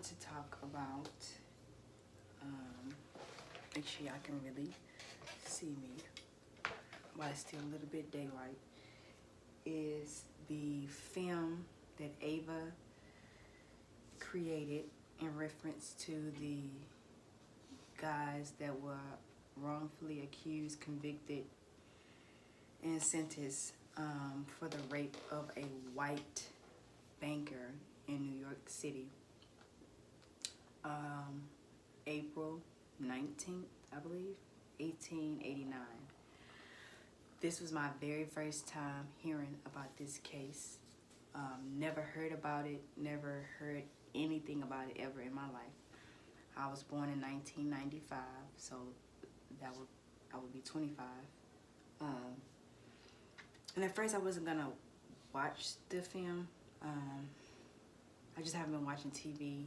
to talk about, make sure y'all can really see me while it's still a little bit daylight, is the film that Ava created in reference to the guys that were wrongfully accused, convicted, and sentenced for the rape of a white banker in New York City. April 19th, I believe, 1889. This was my very first time hearing about this case. Never heard about it, never heard anything about it ever in my life. I was born in 1995, so I would be 25. And at first I wasn't gonna watch the film. I just haven't been watching TV.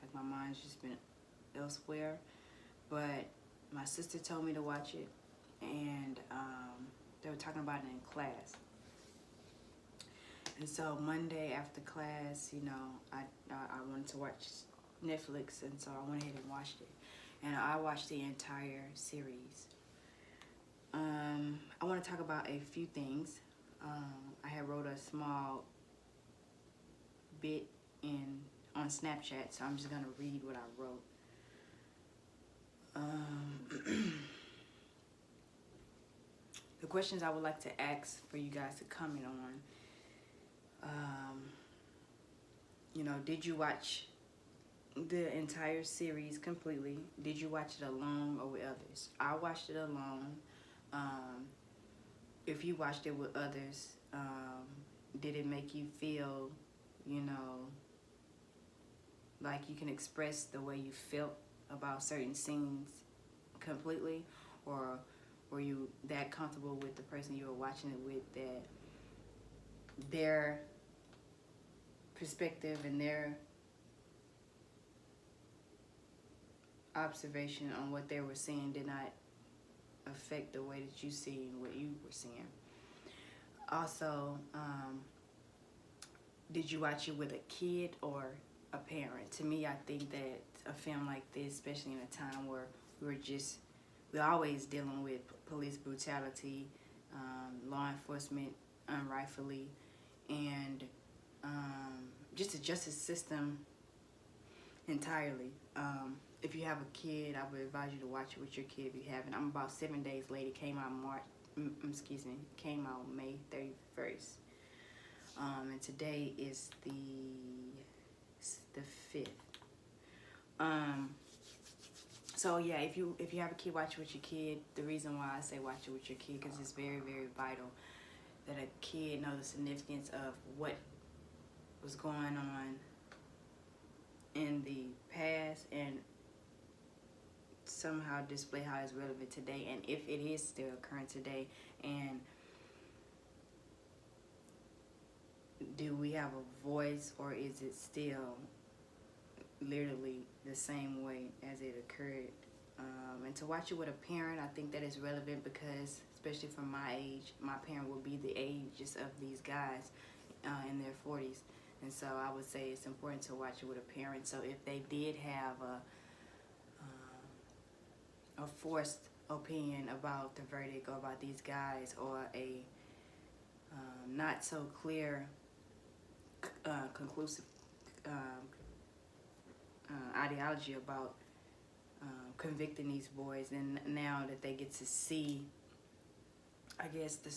Like my mind's just been elsewhere. But my sister told me to watch it, and they were talking about it in class. And so Monday after class, you know, I wanted to watch Netflix, and so I went ahead and watched it. And I watched the entire series. I want to talk about a few things. I had wrote a small bit on Snapchat, so I'm just gonna read what I wrote. The questions I would like to ask for you guys to comment on. You know, did you watch the entire series completely? Did you watch it alone or with others? I watched it alone. If you watched it with others, did it make you feel, you know, like you can express the way you felt about certain scenes completely? Or were you that comfortable with the person you were watching it with that their perspective and their observation on what they were seeing did not affect the way that you see what you were seeing? Also, did you watch it with a kid or a parent? To me, I think that a film like this, especially in a time where we're always dealing with police brutality, law enforcement unrightfully, and just the justice system entirely. If you have a kid, I would advise you to watch it with your kid if you haven't. I'm about 7 days late. It came out came out May 31st. And today is the 5th. So yeah, if you have a kid, watch it with your kid. The reason why I say watch it with your kid, because it's very, very vital that a kid know the significance of what was going on in the past and somehow display how it's relevant today, and if it is still occurring today, and do we have a voice, or is it still literally the same way as it occurred? And to watch it with a parent, I think that is relevant because, especially from my age, my parent will be the ages of these guys in their 40s. And so I would say it's important to watch it with a parent. So if they did have a forced opinion about the verdict or about these guys, or a not so clear, conclusive ideology about convicting these boys, and now that they get to see, I guess, the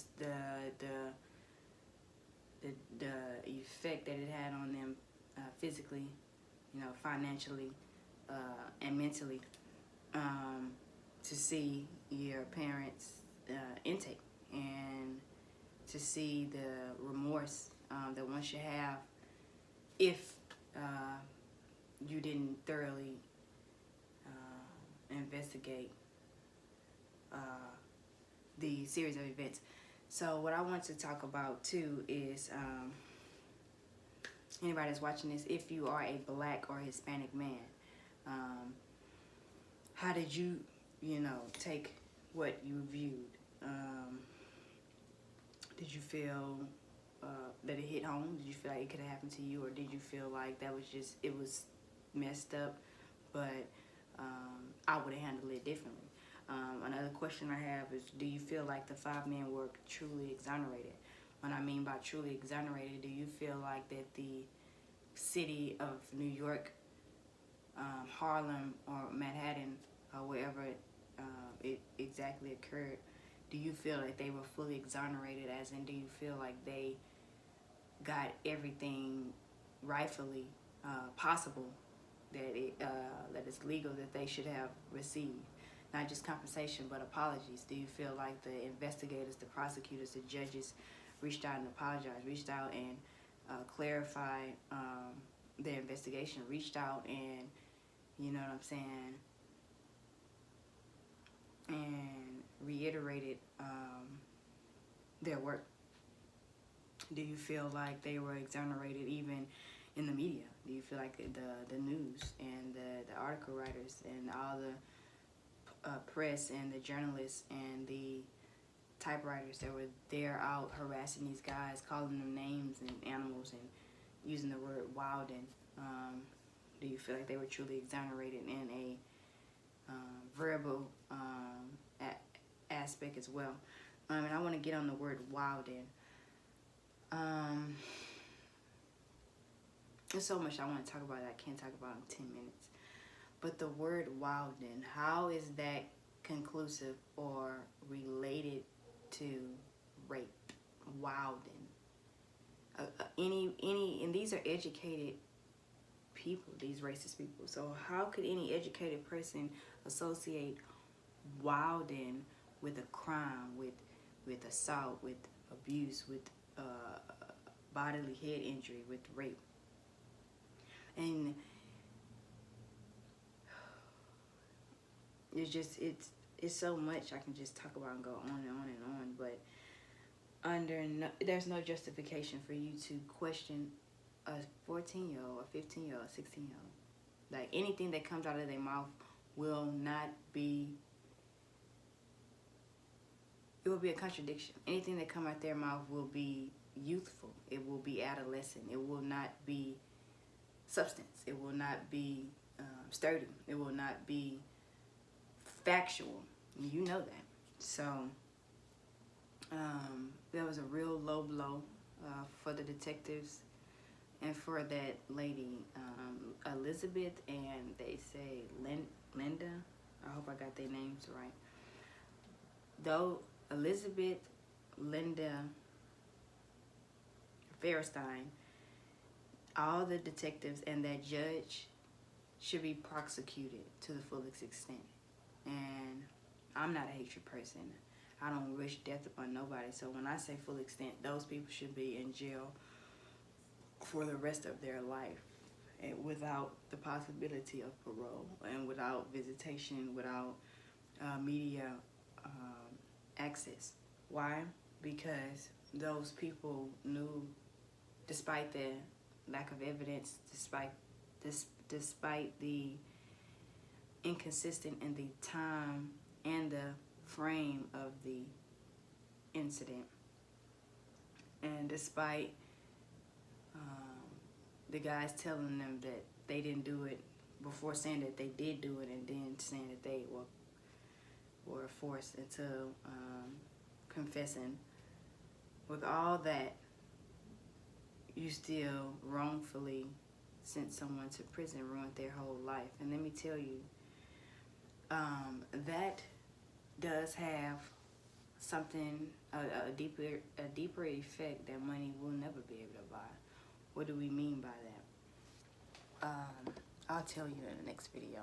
effect that it had on them physically, you know, financially, and mentally, to see your parents' intake, and to see the remorse that one should have if you didn't thoroughly investigate the series of events. So what I want to talk about too is anybody that's watching this, if you are a Black or Hispanic man, how did you take what you viewed? Did you feel that it hit home? Did you feel like it could have happened to you, or did you feel like that was just, it was messed up, but I would have handled it differently? Another question I have is, do you feel like the 5 men were truly exonerated? When I mean by truly exonerated, do you feel like that the city of New York, Harlem, or Manhattan, or wherever it exactly occurred, do you feel like they were fully exonerated? As in, do you feel like they got everything rightfully possible that that is legal that they should have received? Not just compensation, but apologies. Do you feel like the investigators, the prosecutors, the judges reached out and apologized, reached out and clarified their investigation, reached out and, you know what I'm saying, and reiterated their work? Do you feel like they were exonerated even in the media? Do you feel like the news and the article writers and all the press and the journalists and the typewriters that were there out harassing these guys, calling them names and animals and using the word wild, and do you feel like they were truly exonerated in a verbal aspect as well? And I want to get on the word Wilden. There's so much I want to talk about that I can't talk about in 10 minutes. But the word Wilden, how is that conclusive or related to rape? Wilden. And these are educated people, these racist people. So how could any educated person associate Wilden with a crime, with assault, with abuse, with bodily head injury, with rape? And it's just, it's so much I can just talk about and go on and on and on, but there's no justification for you to question a 14-year-old, a 15-year-old, a 16-year-old. Like, anything that comes out of their mouth will not be, it will be a contradiction. Anything that comes out their mouth will be youthful. It will be adolescent. It will not be substance. It will not be sturdy. It will not be factual. You know that. So that was a real low blow for the detectives and for that lady, Elizabeth, and they say Linda. I hope I got their names right. Though Elizabeth, Linda Fairstein, all the detectives and that judge should be prosecuted to the fullest extent. And I'm not a hatred person. I don't wish death upon nobody. So when I say full extent, those people should be in jail for the rest of their life, and without the possibility of parole, and without visitation, without media access. Why? Because those people knew, despite the lack of evidence, despite the inconsistent in the time and the frame of the incident, and despite the guys telling them that they didn't do it before saying that they did do it, and then saying that they were forced into confessing, with all that, you still wrongfully sent someone to prison, ruined their whole life. And let me tell you, that does have something, a deeper effect that money will never be able to buy. What do we mean by that? I'll tell you in the next video.